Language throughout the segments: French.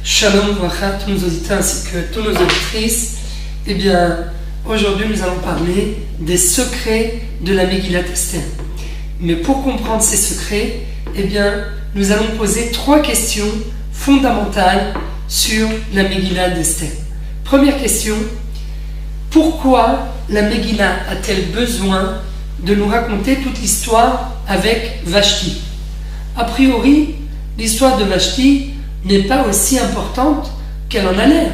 Shalom Bracha, tous nos auditeurs ainsi que toutes nos auditrices. Eh bien, aujourd'hui nous allons parler des secrets de la Megillat Esther. Mais pour comprendre ces secrets, eh bien, nous allons poser 3 questions fondamentales sur la Megillat d'Esther. Première question, pourquoi la Megillah a-t-elle besoin de nous raconter toute l'histoire avec Vashti? A priori, l'histoire de Vashti n'est pas aussi importante qu'elle en a l'air.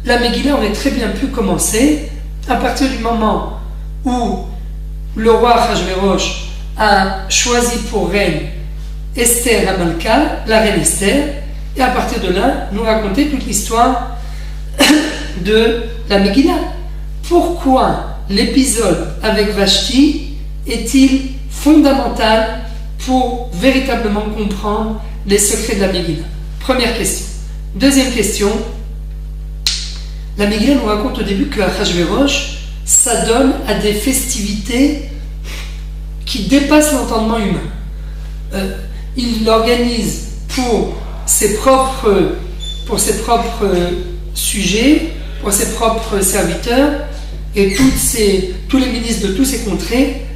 La Megillah aurait très bien pu commencer à partir du moment où le roi Achashverosh a choisi pour reine Esther Hamalka, la reine Esther, et à partir de là, nous raconter toute l'histoire de la Megillah. Pourquoi l'épisode avec Vashti est-il fondamental pour véritablement comprendre les secrets de la Megillah? Première question. Deuxième question, la Megillah nous raconte au début que Achashverosh s'adonne à des festivités qui dépassent l'entendement humain. Il l'organise pour ses propres sujets, pour ses propres serviteurs et tous les ministres de tous ces contrées,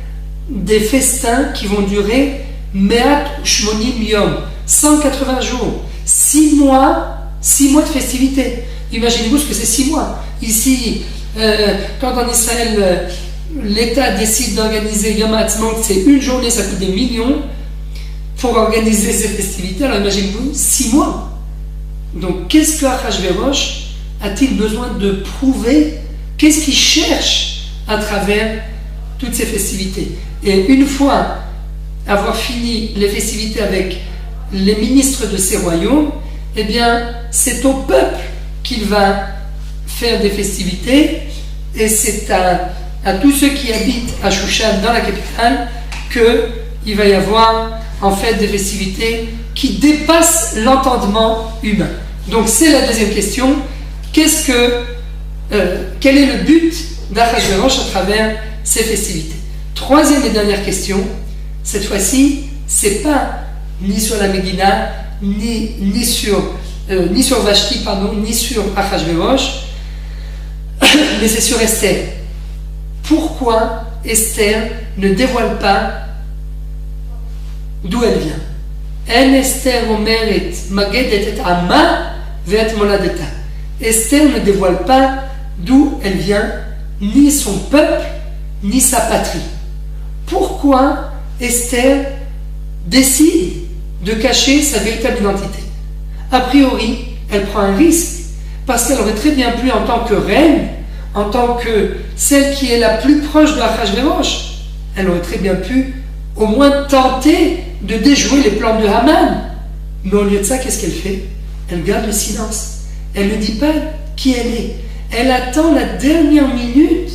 des festins qui vont durer Me'at Shmonim Yom, 180 jours, 6 mois de festivités. Imaginez-vous ce que c'est 6 mois. Ici, quand en Israël, l'État décide d'organiser Yom HaAtzmaut, c'est une journée, ça coûte des millions pour organiser ces festivités. Alors imaginez-vous 6 mois. Donc qu'est-ce que Achashverosh a-t-il besoin de prouver? Qu'est-ce qu'il cherche à travers toutes ces festivités? Et une fois avoir fini les festivités avec les ministres de ces royaumes, eh bien, c'est au peuple qu'il va faire des festivités, et c'est à tous ceux qui habitent à Shushan, dans la capitale, qu'il va y avoir en fait des festivités qui dépassent l'entendement humain. Donc c'est la deuxième question. Quel est le but d'Achashverosh à travers ces festivités? Troisième et dernière question, cette fois-ci, c'est pas ni sur la Megillah, ni sur Vashti, ni sur Achashverosh, mais c'est sur Esther. Pourquoi Esther ne dévoile pas d'où elle vient? En Esther omeret magedet et amma ve'et moladeta. Esther ne dévoile pas d'où elle vient, ni son peuple, ni sa patrie. Pourquoi Esther décide de cacher sa véritable identité? A priori, elle prend un risque, parce qu'elle aurait très bien pu, en tant que reine, en tant que celle qui est la plus proche de Achashverosh, elle aurait très bien pu au moins tenter de déjouer les plans de Haman. Mais au lieu de ça, qu'est-ce qu'elle fait? Elle garde le silence. Elle ne dit pas qui elle est. Elle attend la dernière minute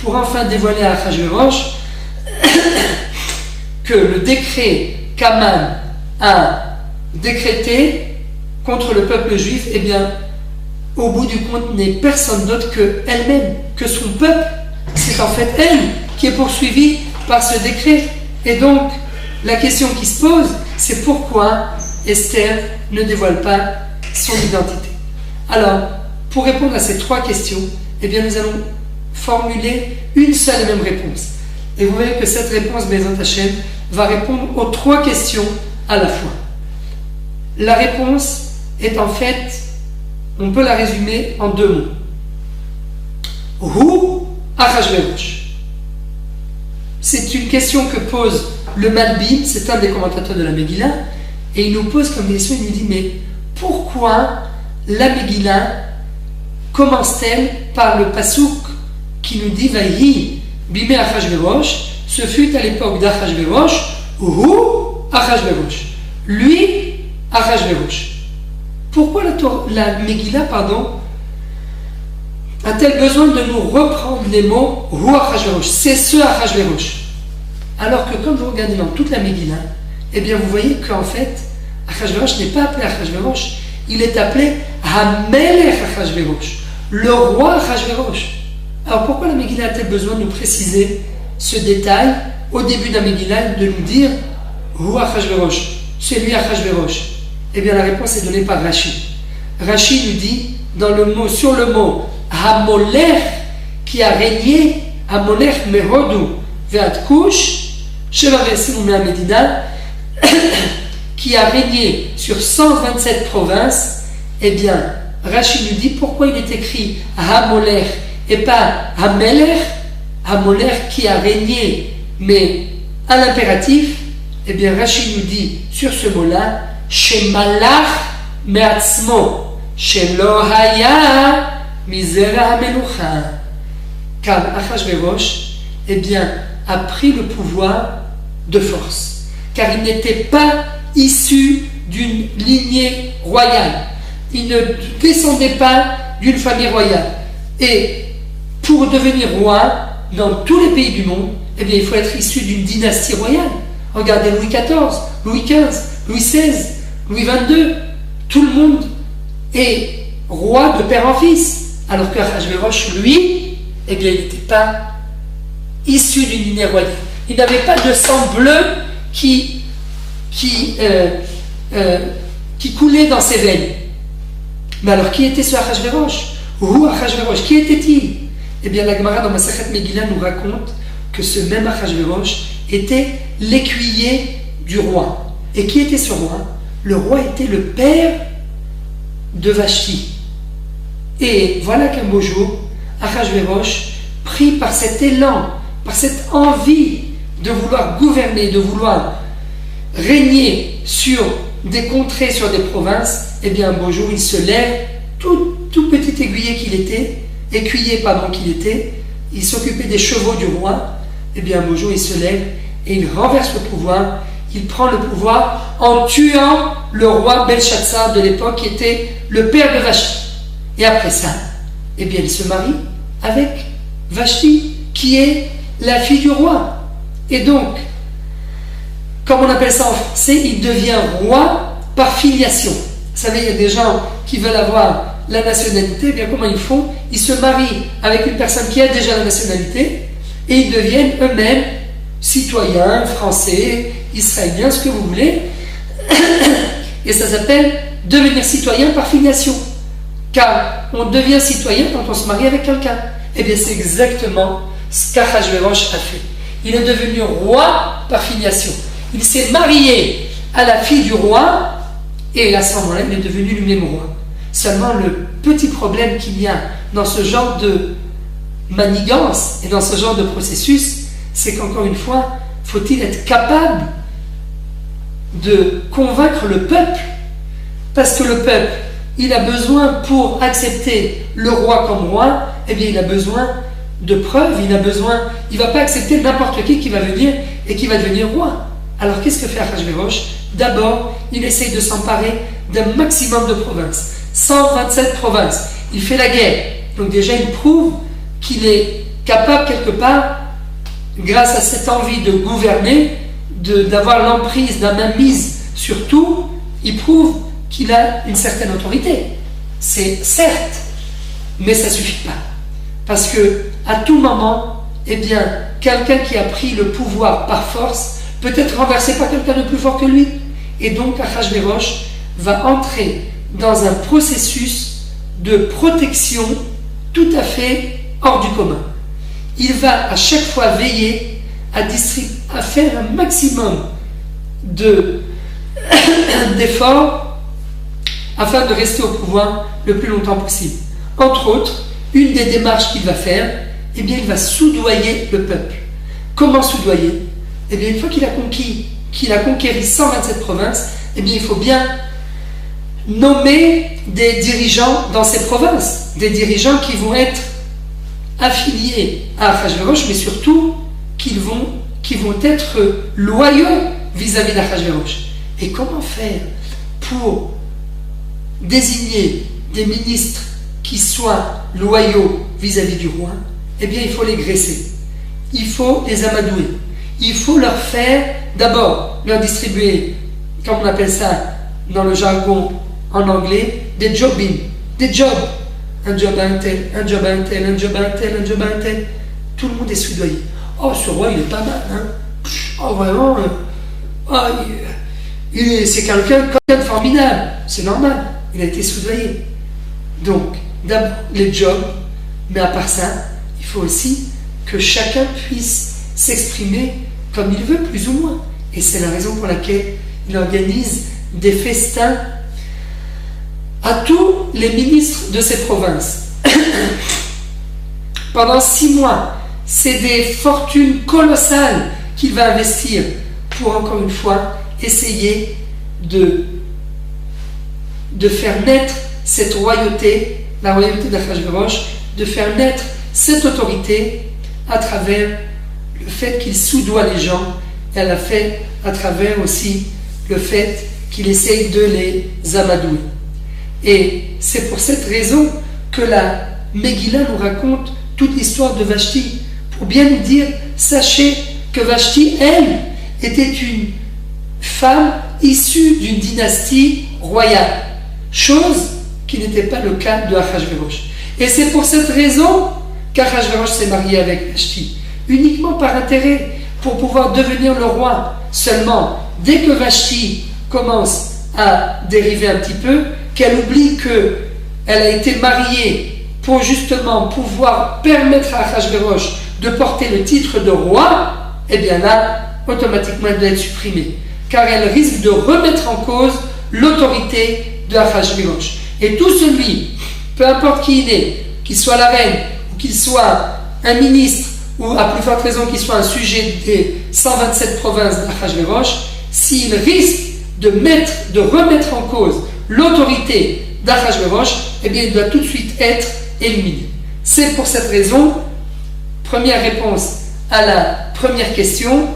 pour enfin dévoiler à Achashverosh que le décret qu'Haman a décrété contre le peuple juif, eh bien, au bout du compte, n'est personne d'autre qu'elle-même, que son peuple. C'est en fait elle qui est poursuivie par ce décret. Et donc, la question qui se pose, c'est pourquoi Esther ne dévoile pas son identité. Alors, pour répondre à ces 3 questions, eh bien, nous allons formuler une seule et même réponse. Et vous verrez que cette réponse, Bezrat Hashem, va répondre aux 3 questions à la fois. La réponse est en fait, on peut la résumer en 2 mots. Hu Achashverosh. C'est une question que pose le Malbim, c'est un des commentateurs de la Megillah, et il nous pose comme question, il nous dit, mais pourquoi la Megillah commence-t-elle par le pasouk qui nous dit Vaïhi bimé Achashverosh, ce fut à l'époque d'Achashverosh, Hu Achashverosh. Lui, Achashverosh. Pourquoi la Megillah, a-t-elle besoin de nous reprendre les mots Hu Achashverosh? C'est ce Achashverosh. Alors que quand vous regardez dans toute la Megillah, eh bien vous voyez qu'en fait, Achashverosh n'est pas appelé Achashverosh, il est appelé Hamelech Achashverosh, le roi Achashverosh. Alors pourquoi la Megillah a-t-elle besoin de nous préciser ce détail au début de la Megillah, de nous dire Hu Achashverosh, c'est lui Achashverosh? Eh bien la réponse est donnée par Rashi. Rachi nous dit sur le mot Hamolech qui a régné, Hamolech Mehodu Ve'ad Kush, Medina, qui a régné sur 127 provinces. Eh bien, Rachi nous dit pourquoi il est écrit Hamolech et pas Hamelech, Hamolech qui a régné, mais à l'impératif. Eh bien, Rachi nous dit sur ce mot-là, Shemalach me'atzmo, Shelo haya mizera hamelucha. Car Achashverosh, eh bien, a pris le pouvoir de force, car il n'était pas issu d'une lignée royale. Il ne descendait pas d'une famille royale. Et pour devenir roi dans tous les pays du monde, eh bien, il faut être issu d'une dynastie royale. Regardez Louis XIV, Louis XV, Louis XVI, Louis XXII. Tout le monde est roi de père en fils. Alors que Achashverosh, lui, eh bien, il n'était pas issu d'une lignée royale. Il n'avait pas de sang bleu qui coulait dans ses veines. Mais alors, qui était ce Achashverosh? Où Achashverosh? Qui était-il? Eh bien, la Gemara dans Masechet Megillah nous raconte que ce même Achashverosh était l'écuyer du roi. Et qui était ce roi? Le roi était le père de Vashti. Et voilà qu'un beau jour, Achashverosh, pris par cet élan, par cette envie de vouloir gouverner, de vouloir régner sur des contrées, sur des provinces, eh bien un beau jour il se lève, tout petit écuyer qu'il était, il s'occupait des chevaux du roi. Eh bien un beau jour il se lève et il renverse le pouvoir, il prend le pouvoir en tuant le roi Belshazzar de l'époque qui était le père de Vashti. Et après ça, eh bien il se marie avec Vashti qui est la fille du roi. Et donc, comme on appelle ça en français, il devient roi par filiation. Vous savez, il y a des gens qui veulent avoir la nationalité, eh bien comment ils font? Ils se marient avec une personne qui a déjà la nationalité et ils deviennent eux-mêmes citoyens, français, israéliens, ce que vous voulez. Et ça s'appelle devenir citoyen par filiation. Car on devient citoyen quand on se marie avec quelqu'un. Eh bien c'est exactement ce qu'Achashverosh a fait. Il est devenu roi par filiation. Il s'est marié à la fille du roi et à ce moment-là, il est devenu lui-même roi. Seulement, le petit problème qu'il y a dans ce genre de manigance et dans ce genre de processus, c'est qu'encore une fois, faut-il être capable de convaincre le peuple, parce que le peuple, il a besoin, pour accepter le roi comme roi, eh bien il a besoin de preuves, il ne va pas accepter n'importe qui va venir et qui va devenir roi. Alors qu'est-ce que fait Achashverosh? D'abord, il essaye de s'emparer d'un maximum de provinces, 127 provinces. Il fait la guerre, donc déjà il prouve qu'il est capable quelque part, grâce à cette envie de gouverner, d'avoir l'emprise, la mainmise sur tout, il prouve qu'il a une certaine autorité. C'est certes, mais ça ne suffit pas. Parce que à tout moment, eh bien, quelqu'un qui a pris le pouvoir par force peut être renversé par quelqu'un de plus fort que lui. Et donc Achashverosh va entrer dans un processus de protection tout à fait hors du commun. Il va à chaque fois veiller à faire un maximum d'efforts afin de rester au pouvoir le plus longtemps possible. Entre autres, une des démarches qu'il va faire, eh bien, il va soudoyer le peuple. Comment soudoyer? Eh bien, une fois qu'il a conquéri 127 provinces, eh bien, il faut bien nommer des dirigeants dans ces provinces, des dirigeants qui vont être affiliés à Achashverosh, mais surtout qui vont être loyaux vis-à-vis d'Achashverosh. Et comment faire pour désigner des ministres qui soient loyaux vis-à-vis du roi? Eh bien, il faut les graisser, il faut les amadouer, il faut leur faire, d'abord, leur distribuer, comme on appelle ça dans le jargon en anglais, des jobs, des jobs. Un job à un tel, un job à un tel, un job à un tel, un job à un tel. Tout le monde est soudoyé. Oh, ce roi, il est pas mal, hein? Oh, vraiment, c'est quelqu'un de formidable. C'est normal, il a été soudoyé. Donc, d'abord les jobs, mais à part ça, il faut aussi que chacun puisse s'exprimer comme il veut, plus ou moins. Et c'est la raison pour laquelle il organise des festins à tous les ministres de ces provinces. Pendant 6 mois, c'est des fortunes colossales qu'il va investir pour, encore une fois, essayer de faire naître cette royauté, la royauté d'Achashverosh, de faire naître cette autorité à travers le fait qu'il soudoie les gens, et à travers aussi le fait qu'il essaye de les amadouer. Et c'est pour cette raison que la Megillah nous raconte toute l'histoire de Vashti, pour bien nous dire, sachez que Vashti, elle, était une femme issue d'une dynastie royale, chose qui n'était pas le cas de Achashverosh. Et c'est pour cette raison qu'Achashverosh s'est marié avec Vashti, uniquement par intérêt, pour pouvoir devenir le roi. Seulement, dès que Vashti commence à dériver un petit peu, qu'elle oublie qu'elle a été mariée pour justement pouvoir permettre à Achashverosh de porter le titre de roi, eh bien là, automatiquement, elle doit être supprimée, car elle risque de remettre en cause l'autorité de Achashverosh. Et tout celui, peu importe qui il est, qu'il soit la reine, ou qu'il soit un ministre, ou à plus forte raison qu'il soit un sujet des 127 provinces d'Achashverosh, s'il risque de remettre en cause l'autorité d'Achashverosh, eh bien il doit tout de suite être éliminé. C'est pour cette raison, première réponse à la première question,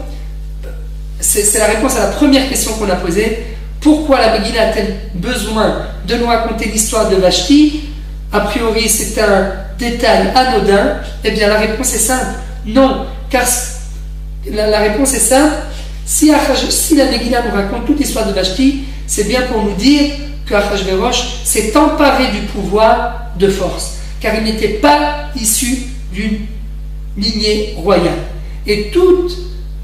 c'est la réponse à la première question qu'on a posée. Pourquoi la Megillah a-t-elle besoin de nous raconter l'histoire de Vashti? A priori, c'est un détail anodin. Eh bien, la réponse est simple. Non, car la réponse est simple. Si la Megillah nous raconte toute l'histoire de Vashti, c'est bien pour nous dire que Achashverosh s'est emparé du pouvoir de force, car il n'était pas issu d'une lignée royale. Et tout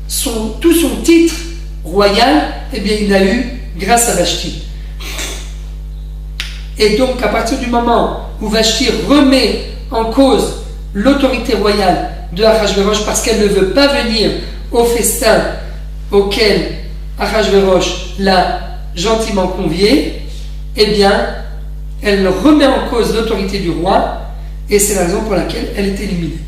son titre royal, eh bien, il l'a eu grâce à Vashti. Et donc, à partir du moment où Vashti remet en cause l'autorité royale de Achashverosh parce qu'elle ne veut pas venir au festin auquel Achashverosh l'a gentiment convié, eh bien, elle remet en cause l'autorité du roi, et c'est la raison pour laquelle elle est éliminée.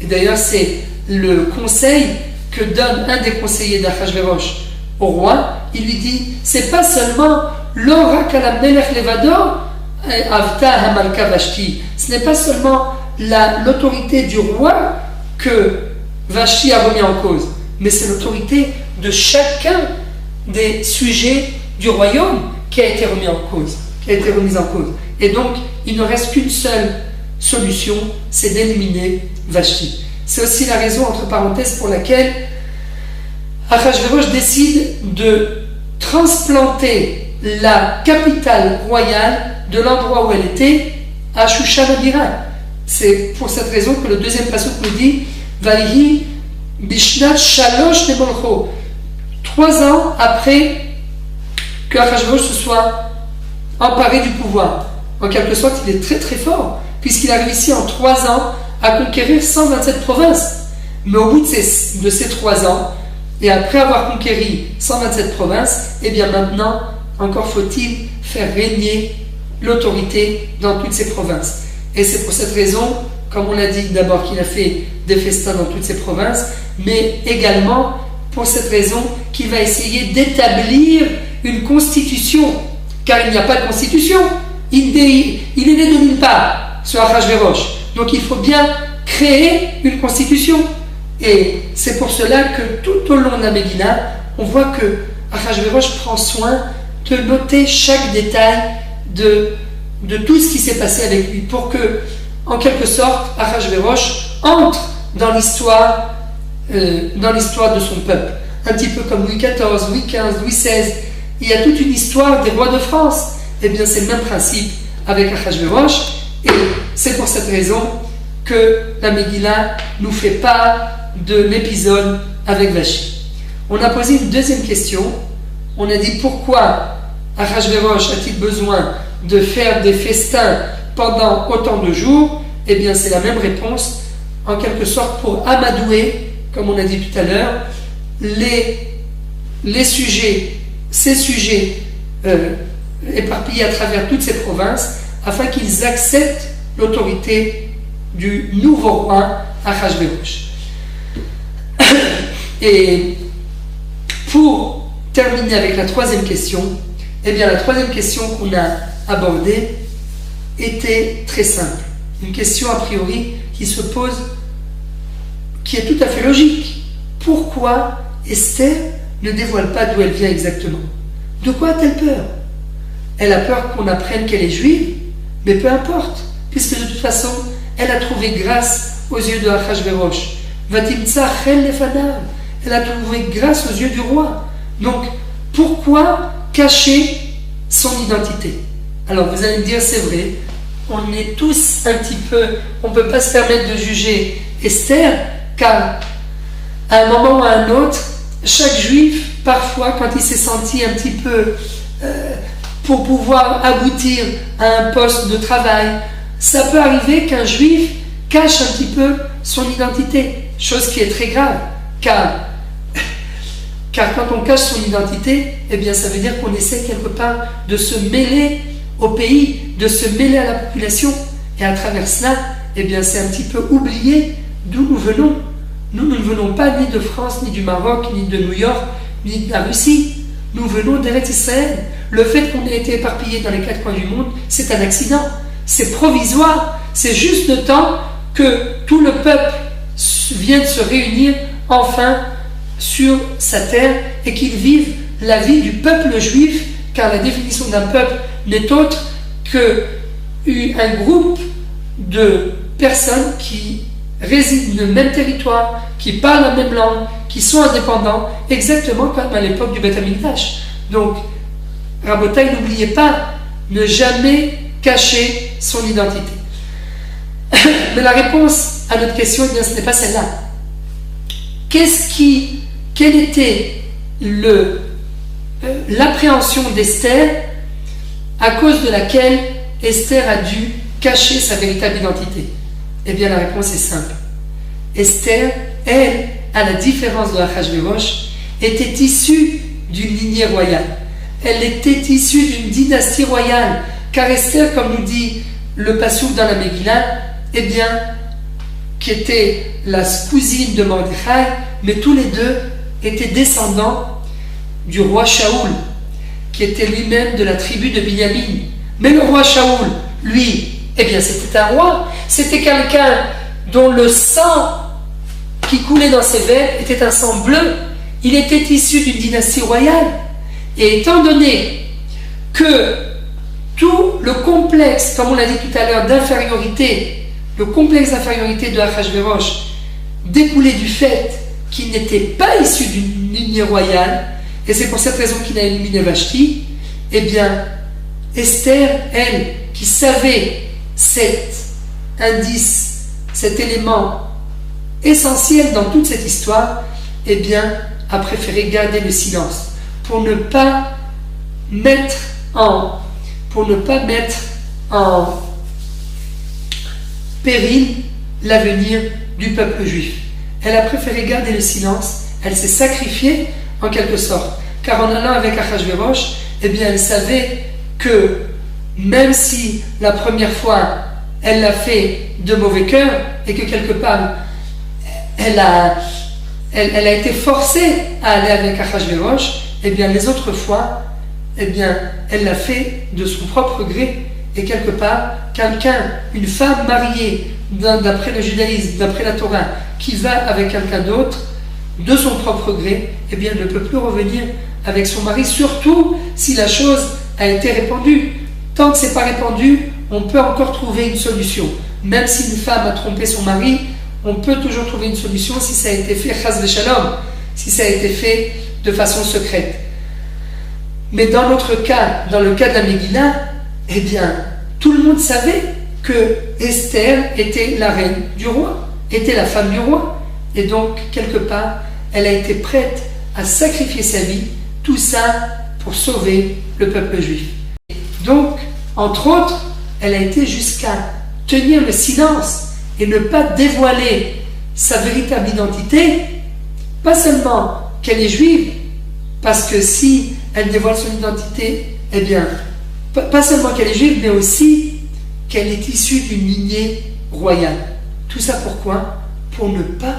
Et d'ailleurs, c'est le conseil que donne un des conseillers d'Achashverosh au roi. Il lui dit, c'est pas seulement l'ora kalam melech levado avta hamalka Vashti, ce n'est pas seulement l'autorité du roi que Vashti a remis en cause, mais c'est l'autorité de chacun des sujets du royaume qui a été remise en cause. Et donc, il ne reste qu'une seule solution, c'est d'éliminer Vashti. C'est aussi la raison, entre parenthèses, pour laquelle Achashverosh décide de transplanter la capitale royale de l'endroit où elle était à Shushan Abira. C'est pour cette raison que le deuxième passage nous dit Vayihi Bishnat Shalosh Nebolcho. 3 ans après que Achashverosh se soit emparé du pouvoir. En quelque sorte, il est très très fort, puisqu'il a réussi en 3 ans à conquérir 127 provinces. Mais au bout de ces 3 ans, et après avoir conquéri 127 provinces, eh bien maintenant, encore faut-il faire régner l'autorité dans toutes ces provinces. Et c'est pour cette raison, comme on l'a dit d'abord, qu'il a fait des festins dans toutes ces provinces, mais également pour cette raison qu'il va essayer d'établir une constitution, car il n'y a pas de constitution. Il est né de nulle part, ce Achashverosh. Donc il faut bien créer une constitution. Et c'est pour cela que tout au long de la Megillah, on voit que Achashverosh prend soin de noter chaque détail de tout ce qui s'est passé avec lui, pour que, en quelque sorte, Achashverosh entre dans l'histoire de son peuple. Un petit peu comme Louis XIV, Louis XV, Louis XVI. Il y a toute une histoire des rois de France. Eh bien, c'est le même principe avec Achashverosh. Et c'est pour cette raison que la Megillah nous fait part de l'épisode avec Vashti. On a posé une deuxième question. On a dit pourquoi Achashverosh a-t-il besoin de faire des festins pendant autant de jours, eh bien c'est la même réponse, en quelque sorte pour amadouer, comme on a dit tout à l'heure, ces sujets éparpillés à travers toutes ces provinces, afin qu'ils acceptent l'autorité du nouveau roi Achashverosh. Et pour terminer avec la troisième question, eh bien la troisième question qu'on a abordée était très simple. Une question a priori qui se pose, qui est tout à fait logique. Pourquoi Esther ne dévoile pas d'où elle vient exactement? De quoi a-t-elle peur? Elle a peur qu'on apprenne qu'elle est juive, mais peu importe, puisque de toute façon, elle a trouvé grâce aux yeux de Achashverosh. Vatimtsa chel lefanav. Elle a trouvé grâce aux yeux du roi. Donc, pourquoi cacher son identité? Alors, vous allez me dire, c'est vrai, on est tous un petit peu, on ne peut pas se permettre de juger Esther, car à un moment ou à un autre, chaque juif, parfois, quand il s'est senti un petit peu pour pouvoir aboutir à un poste de travail, ça peut arriver qu'un juif cache un petit peu son identité, chose qui est très grave, car quand on cache son identité, eh bien ça veut dire qu'on essaie quelque part de se mêler au pays, de se mêler à la population, et à travers cela, eh bien c'est un petit peu oublier d'où nous venons. Nous ne venons pas ni de France, ni du Maroc, ni de New York, ni de la Russie. Nous venons d'Eretz Israël. Le fait qu'on ait été éparpillés dans les quatre coins du monde, c'est un accident. C'est provisoire. C'est juste le temps que tout le peuple vienne se réunir enfin sur sa terre et qu'il vive la vie du peuple juif, car la définition d'un peuple n'est autre qu'un groupe de personnes qui résident dans le même territoire, qui parlent la même langue, qui sont indépendants, exactement comme à l'époque du Beth Amikdash. Donc, Rabotai, n'oubliez pas, ne jamais cacher son identité. Mais la réponse à notre question, eh bien, ce n'est pas celle-là. Quelle était l'appréhension d'Esther à cause de laquelle Esther a dû cacher sa véritable identité? Eh bien, la réponse est simple. Esther, elle, à la différence de Achashverosh, était issue d'une lignée royale. Elle était issue d'une dynastie royale. Car Esther, comme nous dit le passouk dans la Megillah, eh bien, qui était la cousine de Mordechai, mais tous les deux étaient descendants du roi Shaoul, qui était lui-même de la tribu de Binyamin. Mais le roi Shaoul, lui, eh bien, c'était un roi. C'était quelqu'un dont le sang qui coulait dans ses veines était un sang bleu. Il était issu d'une dynastie royale. Et étant donné que tout le complexe, comme on l'a dit tout à l'heure, d'infériorité, le complexe d'infériorité de Achashverosh découlait du fait qu'il n'était pas issu d'une lignée royale, et c'est pour cette raison qu'il a éliminé Vashti, eh bien, Esther, elle, qui savait cet indice, cet élément essentiel dans toute cette histoire, eh bien, a préféré garder le silence pour ne pas mettre en péril l'avenir du peuple juif. Elle a préféré garder le silence, elle s'est sacrifiée en quelque sorte, car en allant avec Achashverosh, eh bien, elle savait que même si la première fois elle l'a fait de mauvais cœur et que quelque part elle a été forcée à aller avec Achashverosh, eh bien les autres fois, eh bien elle l'a fait de son propre gré. Et quelque part, une femme mariée d'après le judaïsme, d'après la Torah, qui va avec quelqu'un d'autre de son propre gré, eh bien ne peut plus revenir avec son mari, surtout si la chose a été répandue. Tant que ce n'est pas répandu, on peut encore trouver une solution. Même si une femme a trompé son mari, on peut toujours trouver une solution si ça a été fait chas v'shalom, si ça a été fait de façon secrète. Mais dans notre cas, dans le cas de la Megillah, eh bien, tout le monde savait que Esther était la reine du roi, était la femme du roi. Et donc, quelque part, elle a été prête à sacrifier sa vie, tout ça pour sauver le peuple juif. Donc, entre autres, elle a été jusqu'à tenir le silence et ne pas dévoiler sa véritable identité, pas seulement qu'elle est juive, parce que si elle dévoile son identité, eh bien, pas seulement qu'elle est juive, mais aussi qu'elle est issue d'une lignée royale. Tout ça pourquoi? Pour ne pas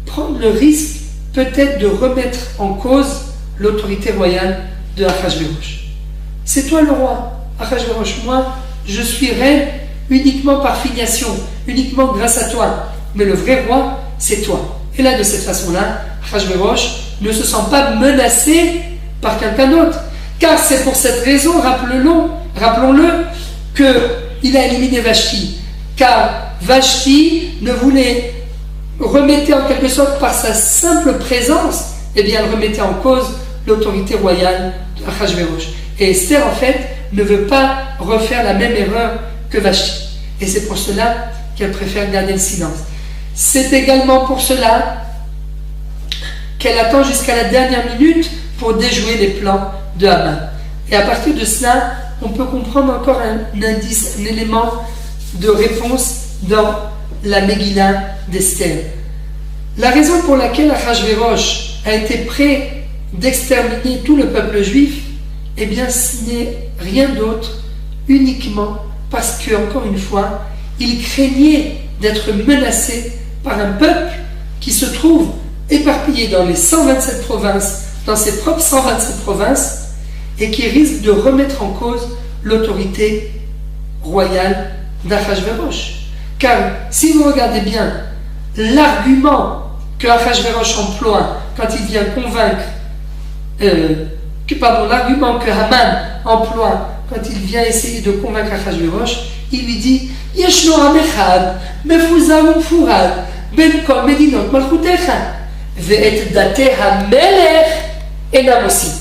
prendre le risque peut-être de remettre en cause l'autorité royale de Achashverosh. C'est toi le roi, Achashverosh, moi je suis reine uniquement par filiation, uniquement grâce à toi, mais le vrai roi c'est toi. Et là de cette façon-là, Achashverosh ne se sent pas menacé par quelqu'un d'autre, car c'est pour cette raison, rappelons-le, qu'il a éliminé Vashti, car Vashti ne voulait remettre en quelque sorte par sa simple présence, eh bien elle remettait en cause l'autorité royale d'Achashverosh. Et Esther en fait ne veut pas refaire la même erreur que Vashti. Et c'est pour cela qu'elle préfère garder le silence. C'est également pour cela qu'elle attend jusqu'à la dernière minute pour déjouer les plans de Haman. Et à partir de cela, on peut comprendre encore un indice, un élément de réponse dans la Megillah d'Esther. La raison pour laquelle Achashverosh a été prêt d'exterminer tout le peuple juif, eh bien ce n'est rien d'autre, uniquement parce que, encore une fois, il craignait d'être menacé par un peuple qui se trouve éparpillé dans les 127 provinces, dans ses propres 127 provinces, et qui risque de remettre en cause l'autorité royale d'Achashverosh. Car si vous regardez bien l'argument que Achashverosh emploie quand il vient convaincre, l'argument que Haman emploie quand il vient essayer de convaincre Achashverosh, il lui dit Yeshno Am Echad, Mefuzar Umfurad, Ben Kol Medinot Malchutecha, Ve'et Date HaMelech Enam Osi.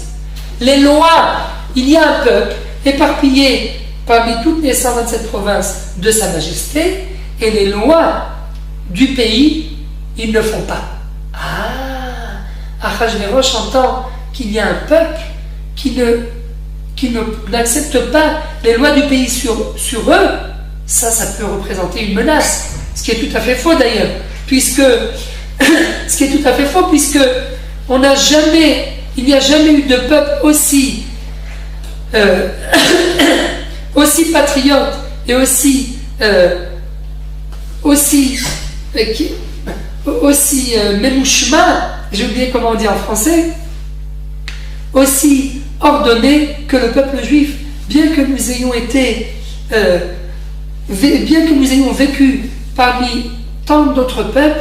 Les lois, il y a un peuple éparpillé parmi toutes les 127 provinces de Sa Majesté, et les lois du pays, ils ne font pas. Achashverosh entend qu'il y a un peuple qui n'accepte pas les lois du pays sur eux. Ça peut représenter une menace, ce qui est tout à fait faux d'ailleurs, puisque il n'y a jamais eu de peuple aussi patriote et aussi memouchma, j'ai oublié comment on dit en français, aussi ordonné que le peuple juif, bien que nous ayons vécu parmi tant d'autres peuples,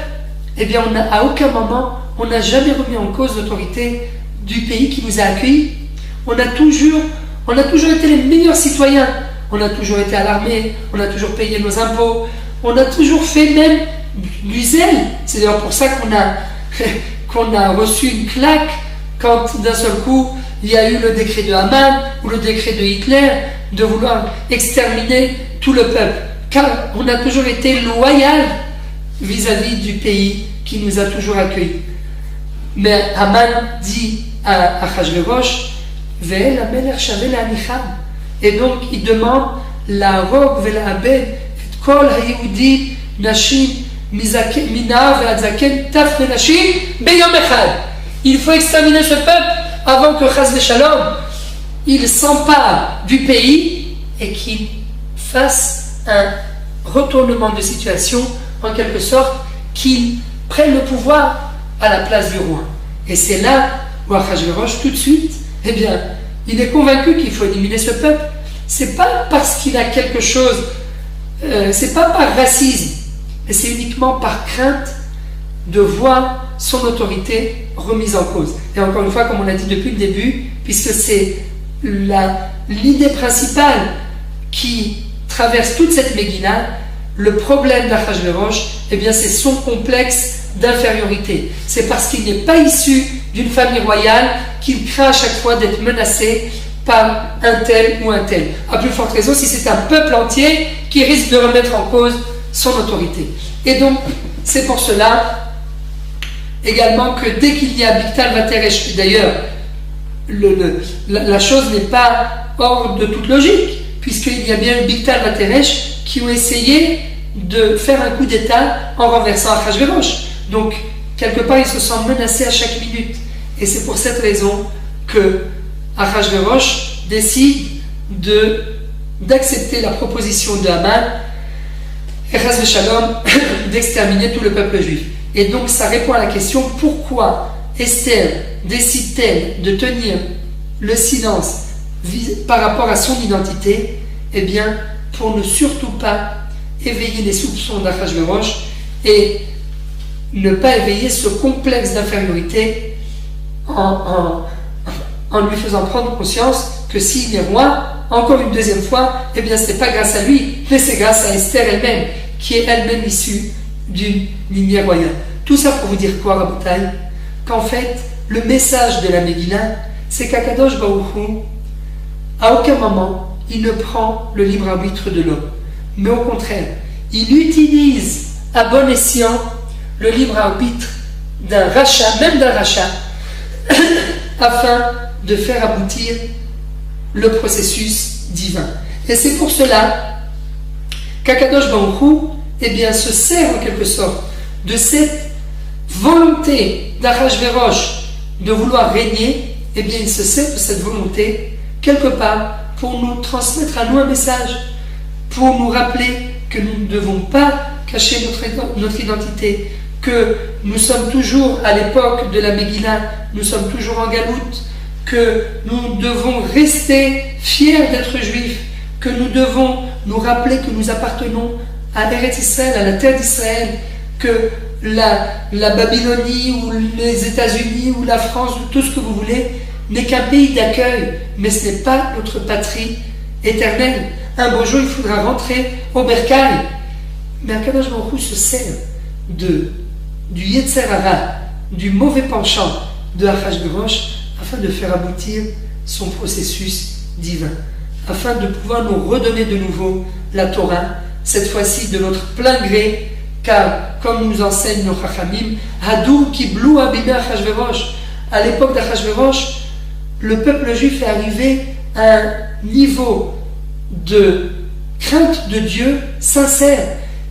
eh bien à aucun moment on n'a jamais remis en cause l'autorité du pays qui nous a accueillis. On a toujours été les meilleurs citoyens, on a toujours été à l'armée, on a toujours payé nos impôts, on a toujours fait même du zèle. C'est d'ailleurs pour ça qu'on a reçu une claque quand d'un seul coup il y a eu le décret de Haman ou le décret de Hitler de vouloir exterminer tout le peuple, car on a toujours été loyal vis-à-vis du pays qui nous a toujours accueillis. Mais Haman dit à Achashverosh, Ve'el HaMelech Shaveh Le'anicham, et donc il demande la rogue ve'la'abed et kol ha'yehudi nashim minar ve'adzaken taf ve'nashim beyom echad. Il faut exterminer ce peuple avant que Chas v'Shalom il s'empare du pays et qu'il fasse un retournement de situation, en quelque sorte qu'il prenne le pouvoir à la place du roi. Et c'est là où Achashverosh tout de suite, eh bien, il est convaincu qu'il faut éliminer ce peuple. C'est pas parce qu'il a quelque chose, c'est pas par racisme, mais c'est uniquement par crainte de voir son autorité remise en cause. Et encore une fois, comme on l'a dit depuis le début, puisque c'est l'idée principale qui traverse toute cette Megillah, le problème d'Achashverosh, eh bien, c'est son complexe d'infériorité. C'est parce qu'il n'est pas issu d'une famille royale qu'il craint à chaque fois d'être menacé par un tel ou un tel. À plus forte raison si c'est un peuple entier qui risque de remettre en cause son autorité. Et donc, c'est pour cela également que dès qu'il y a Biktal Vateresh, d'ailleurs, la chose n'est pas hors de toute logique, puisqu'il y a bien eu Bigtal Vateresh qui ont essayé de faire un coup d'État en renversant Achashverosh. Donc, quelque part, ils se sentent menacés à chaque minute. Et c'est pour cette raison que Achashverosh décide d'accepter la proposition de Haman et Chas v'Shalom d'exterminer tout le peuple juif. Et donc, ça répond à la question pourquoi Esther décide-t-elle de tenir le silence par rapport à son identité? Eh bien, pour ne surtout pas éveiller les soupçons d'Achashverosh et ne pas éveiller ce complexe d'infériorité en lui faisant prendre conscience que s'il est roi, encore une deuxième fois, eh bien ce n'est pas grâce à lui, mais c'est grâce à Esther elle-même, qui est elle-même issue d'une lignée royale. Tout ça pour vous dire quoi, Rabotai? Qu'en fait, le message de la Megillah, c'est qu'Akadosh Baruch Hu, à aucun moment, il ne prend le libre arbitre de l'homme. Mais au contraire, il utilise à bon escient le libre arbitre d'un rachat, même d'un rachat, afin de faire aboutir le processus divin. Et c'est pour cela qu'Akadosh Baruch Hu, eh bien, se sert en quelque sorte de cette volonté d'Achashverosh de vouloir régner. Eh bien, il se sert de cette volonté quelque part pour nous transmettre à nous un message, pour nous rappeler que nous ne devons pas cacher notre identité, que nous sommes toujours à l'époque de la Megillah, nous sommes toujours en galoute, que nous devons rester fiers d'être juifs, que nous devons nous rappeler que nous appartenons à Eretz Israël, à la terre d'Israël, que la Babylonie ou les États-Unis ou la France ou tout ce que vous voulez n'est qu'un pays d'accueil, mais ce n'est pas notre patrie éternelle. Un beau jour, il faudra rentrer au bercail. Mais Akadosh Baruch Hu se sert du Yetzer Hara, du mauvais penchant de Achashverosh, afin de faire aboutir son processus divin, afin de pouvoir nous redonner de nouveau la Torah, cette fois-ci de notre plein gré, car, comme nous enseignent nos Chachamim, Hadou Kiblou Abimé Achashverosh, à l'époque d'Achashverosh, le peuple juif est arrivé à un niveau de crainte de Dieu sincère.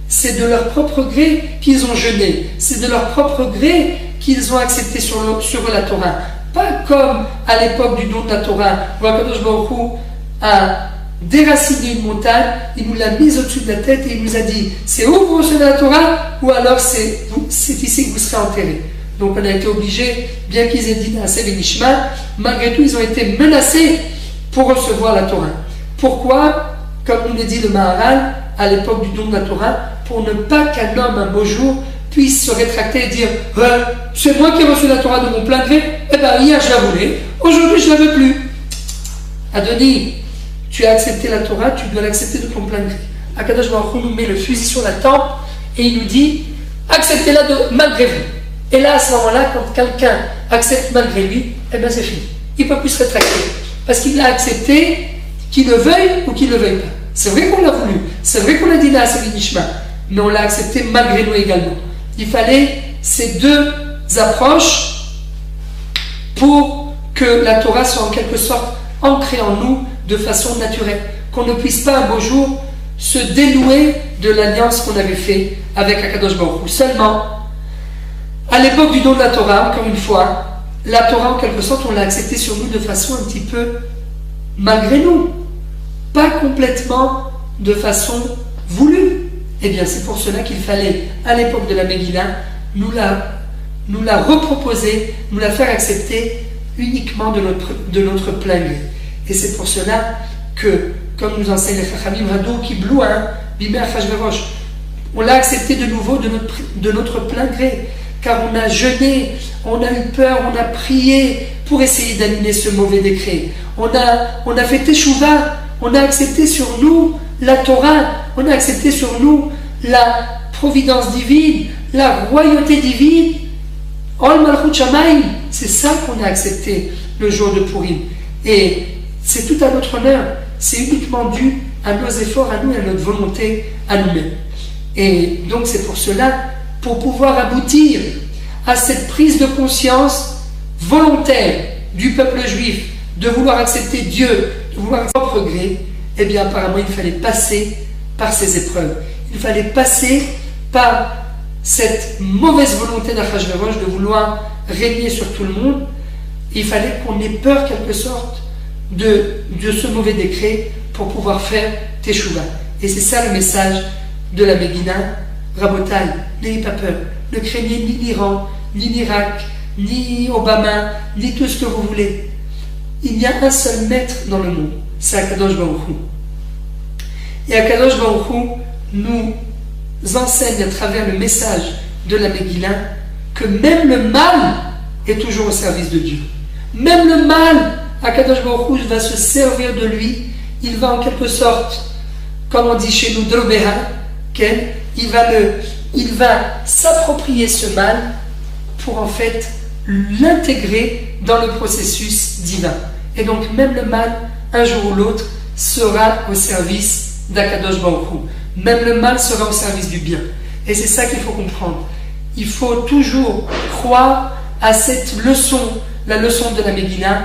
C'est de leur propre gré qu'ils ont jeûné, c'est de leur propre gré qu'ils ont accepté sur la Torah. Pas comme à l'époque du don de la Torah, où Akadosh Baruch Hu a déraciné une montagne, il nous l'a mise au-dessus de la tête et il nous a dit c'est où vous recevez la Torah, ou alors c'est ici que vous serez enterrés. Donc on a été obligés, bien qu'ils aient dit Naaseh v'nishma, malgré tout ils ont été menacés pour recevoir la Torah. Pourquoi? Comme nous l'a dit le Maharal à l'époque du don de la Torah, pour ne pas qu'un homme un beau jour puisse se rétracter et dire c'est moi qui ai reçu la Torah de mon plein gré, eh bien hier je la voulais, aujourd'hui je ne la veux plus. Adoni, tu as accepté la Torah, tu dois l'accepter de ton plein gré. Akadosh Baruch Hu nous met le fusil sur la tempe et il nous dit acceptez-la malgré vous. Et là, à ce moment-là, quand quelqu'un accepte malgré lui, eh bien c'est fini. Il ne peut plus se rétracter. Parce qu'il l'a accepté, qu'il le veuille ou qu'il ne le veuille pas. C'est vrai qu'on l'a voulu, c'est vrai qu'on a dit Naaseh v'nishma, mais on l'a accepté malgré nous également. Il fallait ces deux approches pour que la Torah soit en quelque sorte ancrée en nous de façon naturelle. Qu'on ne puisse pas un beau jour se dénouer de l'alliance qu'on avait fait avec Akadosh Baruch Hu. Seulement, à l'époque du don de la Torah, encore une fois, la Torah en quelque sorte on l'a acceptée sur nous de façon un petit peu malgré nous, pas complètement de façon voulue. Eh bien c'est pour cela qu'il fallait à l'époque de la Megillah nous la reproposer, nous la faire accepter uniquement de notre plein gré. Et c'est pour cela que, comme nous enseigne les Chachamim, Hadou Kiblou Bimé Achashverosh, on l'a accepté de nouveau de notre plein gré, car on a jeûné, on a eu peur, on a prié pour essayer d'annuler ce mauvais décret. On a fait Teshuvah, on a accepté sur nous la Torah, on a accepté sur nous la providence divine, la royauté divine. Ol Malchut Shamayim, c'est ça qu'on a accepté le jour de Purim. Et c'est tout à notre honneur, c'est uniquement dû à nos efforts, à nous, à notre volonté, à nous-mêmes. Et donc c'est pour cela, pour pouvoir aboutir à cette prise de conscience volontaire du peuple juif, de vouloir accepter Dieu, de vouloir son propre gré, eh bien apparemment il fallait passer par ces épreuves. Il fallait passer par cette mauvaise volonté d'Achashverosh de vouloir régner sur tout le monde. Il fallait qu'on ait peur, quelque sorte, de ce mauvais décret pour pouvoir faire Teshuvah. Et c'est ça le message de la Megillah. Rabotai, n'ayez pas peur. Ne craignez ni l'Iran, ni l'Irak, ni Obama, ni tout ce que vous voulez. Il y a un seul maître dans le monde, c'est Akadosh Baruch Hu. Et Akadosh Baruch Hu nous enseigne à travers le message de la Megillah que même le mal est toujours au service de Dieu. Même le mal, Akadosh Baruch Hu va se servir de lui. Il va en quelque sorte, comme on dit chez nous, Drobeha, il va s'approprier ce mal pour en fait l'intégrer dans le processus divin. Et donc même le mal, un jour ou l'autre, sera au service d'Akadosh Baruch Hu. Même le mal sera au service du bien. Et c'est ça qu'il faut comprendre. Il faut toujours croire à cette leçon, la leçon de la Megillah,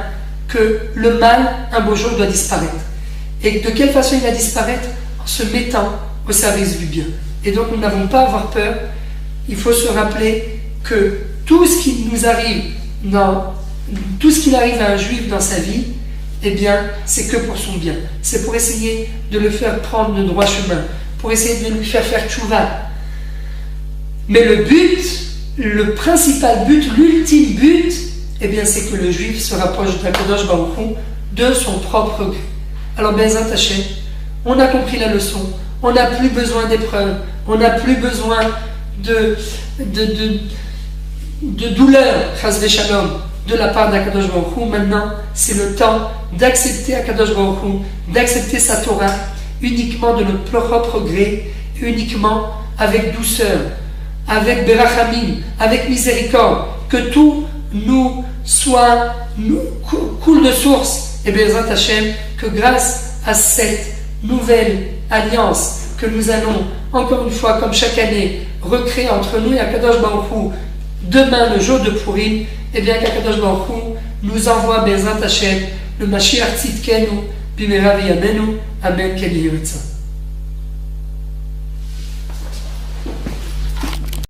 que le mal, un beau jour, doit disparaître. Et de quelle façon il va disparaître? En se mettant au service du bien. Et donc nous n'avons pas à avoir peur. Il faut se rappeler que tout ce qui nous arrive, tout ce qu'il arrive à un juif dans sa vie, eh bien, c'est que pour son bien. C'est pour essayer de le faire prendre le droit chemin, pour essayer de lui faire tchouva. Mais le but, le principal but, l'ultime but, eh bien, c'est que le juif se rapproche d'Akadosh Baruch Hu de son propre gré. Alors, Bezat Hashem, on a compris la leçon. On n'a plus besoin d'épreuves. On n'a plus besoin de douleur, chas v'shalom, de la part d'Akadosh Baruch Hu. Maintenant, c'est le temps d'accepter Akadosh Baruch Hu, d'accepter sa Torah uniquement de notre propre gré, uniquement avec douceur, avec berachamim, avec miséricorde, que tout nous coule de source. Et Bezrat Hashem, que grâce à cette nouvelle alliance que nous allons, encore une fois, comme chaque année, recréer entre nous et Akadosh Baruch Hu, demain, le jour de Purim, et bien qu'Akadosh Baruch Hu nous envoie Bezrat Hashem, le Mashiach Tzidkenu, Bimera V'Yamenu, Amen Kel Yeritza.